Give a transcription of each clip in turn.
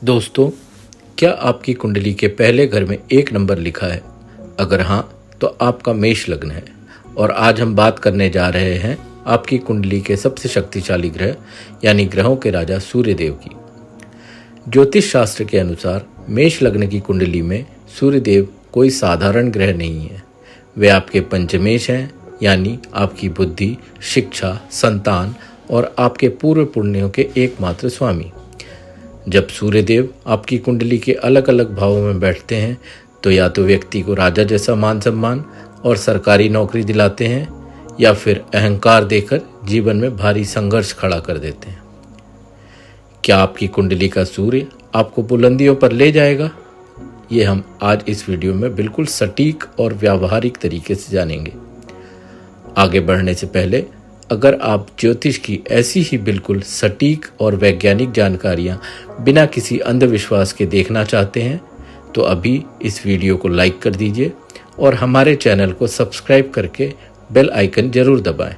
दोस्तों, क्या आपकी कुंडली के पहले घर में 1 नंबर लिखा है? अगर हाँ, तो आपका मेष लग्न है। और आज हम बात करने जा रहे हैं आपकी कुंडली के सबसे शक्तिशाली ग्रह यानी ग्रहों के राजा सूर्यदेव की। ज्योतिष शास्त्र के अनुसार मेष लग्न की कुंडली में सूर्यदेव कोई साधारण ग्रह नहीं है। वे आपके पंचमेश हैं, यानी आपकी बुद्धि, शिक्षा, संतान और आपके पूर्व पुण्यों के एकमात्र स्वामी। जब सूर्यदेव आपकी कुंडली के अलग अलग भावों में बैठते हैं तो या तो व्यक्ति को राजा जैसा मान सम्मान और सरकारी नौकरी दिलाते हैं, या फिर अहंकार देकर जीवन में भारी संघर्ष खड़ा कर देते हैं। क्या आपकी कुंडली का सूर्य आपको बुलंदियों पर ले जाएगा? ये हम आज इस वीडियो में बिल्कुल सटीक और व्यावहारिक तरीके से जानेंगे। आगे बढ़ने से पहले अगर आप ज्योतिष की ऐसी ही बिल्कुल सटीक और वैज्ञानिक जानकारियां बिना किसी अंधविश्वास के देखना चाहते हैं तो अभी इस वीडियो को लाइक कर दीजिए और हमारे चैनल को सब्सक्राइब करके बेल आइकन जरूर दबाएं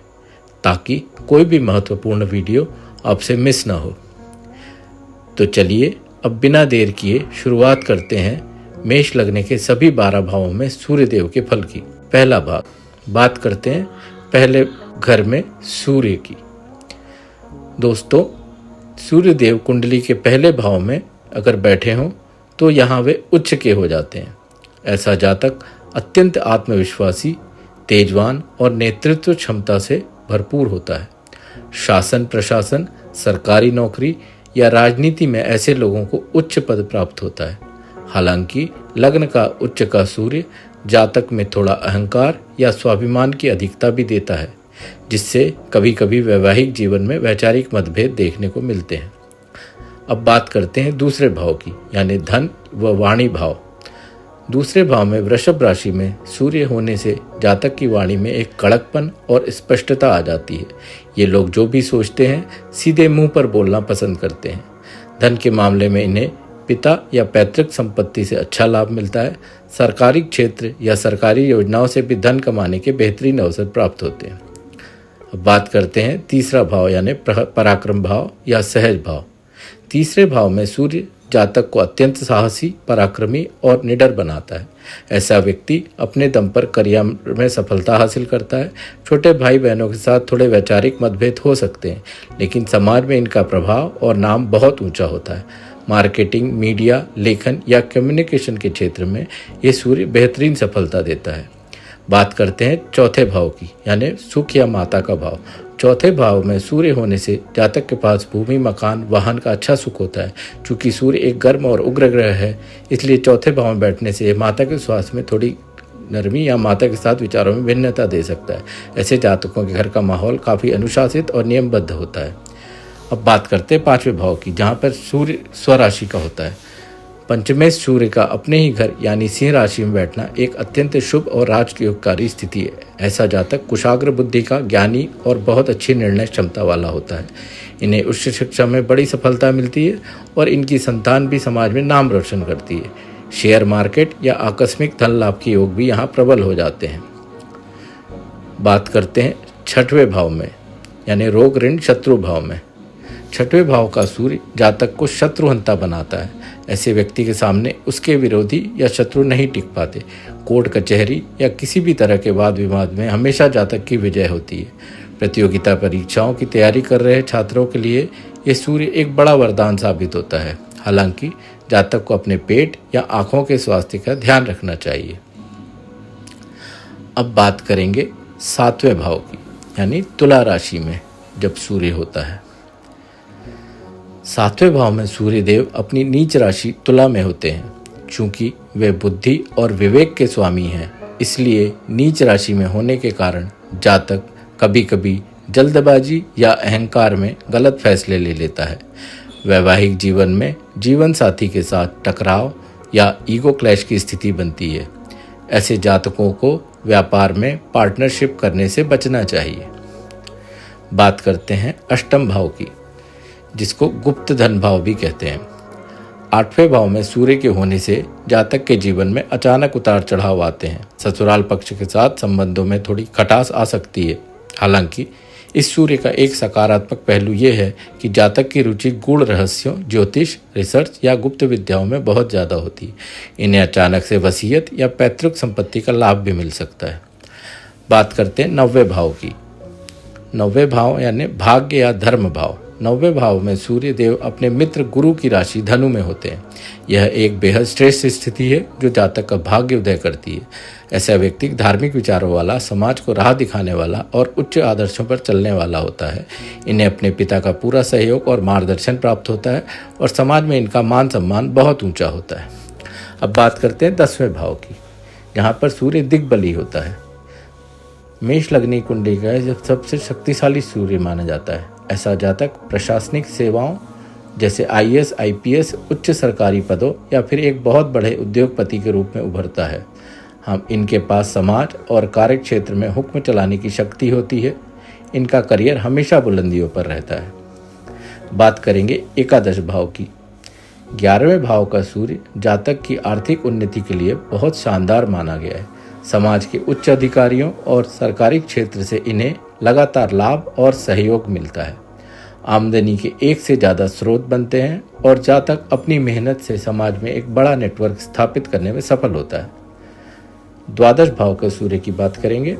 ताकि कोई भी महत्वपूर्ण वीडियो आपसे मिस ना हो। तो चलिए अब बिना देर किए शुरुआत करते हैं मेष लग्न के सभी 12 भावों में सूर्यदेव के फल की। पहला भाग, बात करते हैं पहले घर में सूर्य की। दोस्तों, सूर्यदेव कुंडली के पहले भाव में अगर बैठे हों तो यहाँ वे उच्च के हो जाते हैं। ऐसा जातक अत्यंत आत्मविश्वासी, तेजवान और नेतृत्व क्षमता से भरपूर होता है। शासन प्रशासन, सरकारी नौकरी या राजनीति में ऐसे लोगों को उच्च पद प्राप्त होता है। हालांकि लग्न का उच्च का सूर्य जातक में थोड़ा अहंकार या स्वाभिमान की अधिकता भी देता है, जिससे कभी कभी वैवाहिक जीवन में वैचारिक मतभेद देखने को मिलते हैं। अब बात करते हैं दूसरे भाव की, यानी धन व वाणी भाव। दूसरे भाव में वृषभ राशि में सूर्य होने से जातक की वाणी में एक कड़कपन और स्पष्टता आ जाती है। ये लोग जो भी सोचते हैं सीधे मुंह पर बोलना पसंद करते हैं। धन के मामले में इन्हें पिता या पैतृक संपत्ति से अच्छा लाभ मिलता है। सरकारी क्षेत्र या सरकारी योजनाओं से भी धन कमाने के बेहतरीन अवसर प्राप्त होते हैं। अब बात करते हैं तीसरा भाव, यानी पराक्रम भाव या सहज भाव। तीसरे भाव में सूर्य जातक को अत्यंत साहसी, पराक्रमी और निडर बनाता है। ऐसा व्यक्ति अपने दम पर करियर में सफलता हासिल करता है। छोटे भाई बहनों के साथ थोड़े वैचारिक मतभेद हो सकते हैं, लेकिन समाज में इनका प्रभाव और नाम बहुत ऊंचा होता है। मार्केटिंग, मीडिया, लेखन या कम्युनिकेशन के क्षेत्र में ये सूर्य बेहतरीन सफलता देता है। बात करते हैं चौथे भाव की, यानी सुख या माता का भाव। चौथे भाव में सूर्य होने से जातक के पास भूमि, मकान, वाहन का अच्छा सुख होता है। चूंकि सूर्य एक गर्म और उग्र ग्रह है, इसलिए चौथे भाव में बैठने से माता के स्वास्थ्य में थोड़ी नरमी या माता के साथ विचारों में भिन्नता दे सकता है। ऐसे जातकों के घर का माहौल काफ़ी अनुशासित और नियमबद्ध होता है। अब बात करते हैं पांचवें भाव की, जहाँ पर सूर्य स्वराशि का होता है। पंचमेश सूर्य का अपने ही घर यानी सिंह राशि में बैठना एक अत्यंत शुभ और राजयोगकारी स्थिति है। ऐसा जातक कुशाग्र बुद्धि का, ज्ञानी और बहुत अच्छी निर्णय क्षमता वाला होता है। इन्हें उच्च शिक्षा में बड़ी सफलता मिलती है और इनकी संतान भी समाज में नाम रोशन करती है। शेयर मार्केट या आकस्मिक धन लाभ के योग भी यहाँ प्रबल हो जाते हैं। बात करते हैं छठवें भाव में, यानी रोग ऋण शत्रु भाव में। छठवें भाव का सूर्य जातक को शत्रुहंता बनाता है। ऐसे व्यक्ति के सामने उसके विरोधी या शत्रु नहीं टिक पाते। कोर्ट कचहरी या किसी भी तरह के वाद विवाद में हमेशा जातक की विजय होती है। प्रतियोगिता परीक्षाओं की तैयारी कर रहे छात्रों के लिए ये सूर्य एक बड़ा वरदान साबित होता है। हालांकि जातक को अपने पेट या आंखों के स्वास्थ्य का ध्यान रखना चाहिए। अब बात करेंगे 7वें भाव की, यानी तुला राशि में जब सूर्य होता है। 7वें भाव में सूर्यदेव अपनी नीच राशि तुला में होते हैं। चूंकि वे बुद्धि और विवेक के स्वामी हैं, इसलिए नीच राशि में होने के कारण जातक कभी कभी जल्दबाजी या अहंकार में गलत फैसले ले लेता है। वैवाहिक जीवन में जीवन साथी के साथ टकराव या ईगो क्लैश की स्थिति बनती है। ऐसे जातकों को व्यापार में पार्टनरशिप करने से बचना चाहिए। बात करते हैं अष्टम भाव की, जिसको गुप्त धन भाव भी कहते हैं। 8वें भाव में सूर्य के होने से जातक के जीवन में अचानक उतार चढ़ाव आते हैं। ससुराल पक्ष के साथ संबंधों में थोड़ी खटास आ सकती है। हालांकि इस सूर्य का एक सकारात्मक पहलू ये है कि जातक की रुचि गूढ़ रहस्यों, ज्योतिष, रिसर्च या गुप्त विद्याओं में बहुत ज़्यादा होती है। इन्हें अचानक से वसीयत या पैतृक संपत्ति का लाभ भी मिल सकता है। बात करते हैं 9वें भाव की। 9वें भाव यानी भाग्य या धर्म भाव। 9वें भाव में सूर्य देव अपने मित्र गुरु की राशि धनु में होते हैं। यह एक बेहद श्रेष्ठ स्थिति है जो जातक का भाग्य उदय करती है। ऐसा व्यक्ति धार्मिक विचारों वाला, समाज को राह दिखाने वाला और उच्च आदर्शों पर चलने वाला होता है। इन्हें अपने पिता का पूरा सहयोग और मार्गदर्शन प्राप्त होता है और समाज में इनका मान सम्मान बहुत ऊंचा होता है। अब बात करते हैं 10वें भाव की, जहाँ पर सूर्य दिग्बली होता है। मेष लग्नी कुंडली का जब सबसे शक्तिशाली सूर्य माना जाता है। ऐसा जातक प्रशासनिक सेवाओं जैसे IAS, IPS, उच्च सरकारी पदों या फिर एक बहुत बड़े उद्योगपति के रूप में उभरता है। हम इनके पास समाज और कार्य क्षेत्र में हुक्म चलाने की शक्ति होती है। इनका करियर हमेशा बुलंदियों पर रहता है। बात करेंगे 11 भाव की। 11वें भाव का सूर्य जातक की आर्थिक उन्नति के लिए बहुत शानदार माना गया है। समाज के उच्च अधिकारियों और सरकारी क्षेत्र से इन्हें लगातार लाभ और सहयोग मिलता है। आमदनी के एक से ज़्यादा स्रोत बनते हैं और जातक अपनी मेहनत से समाज में एक बड़ा नेटवर्क स्थापित करने में सफल होता है। 12 भाव के सूर्य की बात करेंगे।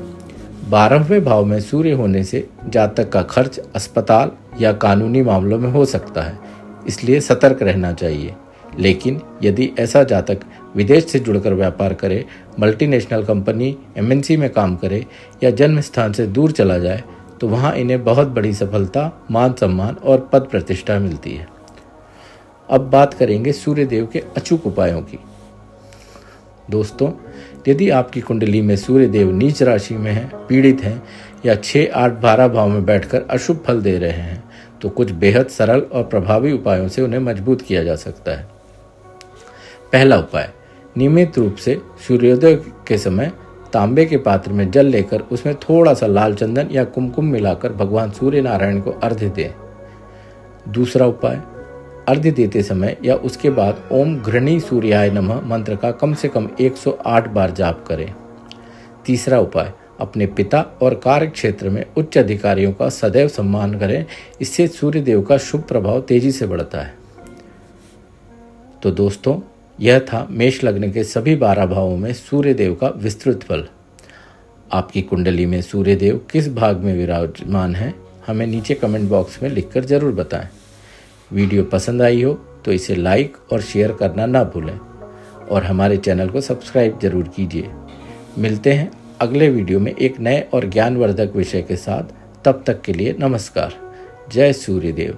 12वें भाव में सूर्य होने से जातक का खर्च अस्पताल या कानूनी मामलों में हो सकता है, इसलिए सतर्क रहना चाहिए। लेकिन यदि ऐसा जातक विदेश से जुड़कर व्यापार करे, मल्टीनेशनल कंपनी MNC में काम करे या जन्म स्थान से दूर चला जाए तो वहाँ इन्हें बहुत बड़ी सफलता, मान सम्मान और पद प्रतिष्ठा मिलती है। अब बात करेंगे सूर्य देव के अचूक उपायों की। दोस्तों, यदि आपकी कुंडली में सूर्य देव नीच राशि में है, पीड़ित हैं या 6, 8, 12 भाव में बैठकर अशुभ फल दे रहे हैं तो कुछ बेहद सरल और प्रभावी उपायों से उन्हें मजबूत किया जा सकता है। पहला उपाय, नियमित रूप से सूर्योदय के समय तांबे के पात्र में जल लेकर उसमें थोड़ा सा लाल चंदन या कुमकुम मिलाकर भगवान सूर्य नारायण को अर्घ्य दें। दूसरा उपाय, अर्घ्य देते समय या उसके बाद ओम घृणी सूर्याय नमः मंत्र का कम से कम 108 बार जाप करें। तीसरा उपाय, अपने पिता और कार्य क्षेत्र में उच्च अधिकारियों का सदैव सम्मान करें। इससे सूर्य देव का शुभ प्रभाव तेजी से बढ़ता है। तो दोस्तों, यह था मेष लग्न के सभी 12 भावों में सूर्य देव का विस्तृत फल। आपकी कुंडली में सूर्य देव किस भाग में विराजमान है, हमें नीचे कमेंट बॉक्स में लिखकर जरूर बताएं। वीडियो पसंद आई हो तो इसे लाइक और शेयर करना ना भूलें और हमारे चैनल को सब्सक्राइब जरूर कीजिए। मिलते हैं अगले वीडियो में एक नए और ज्ञानवर्धक विषय के साथ। तब तक के लिए नमस्कार। जय सूर्य देव।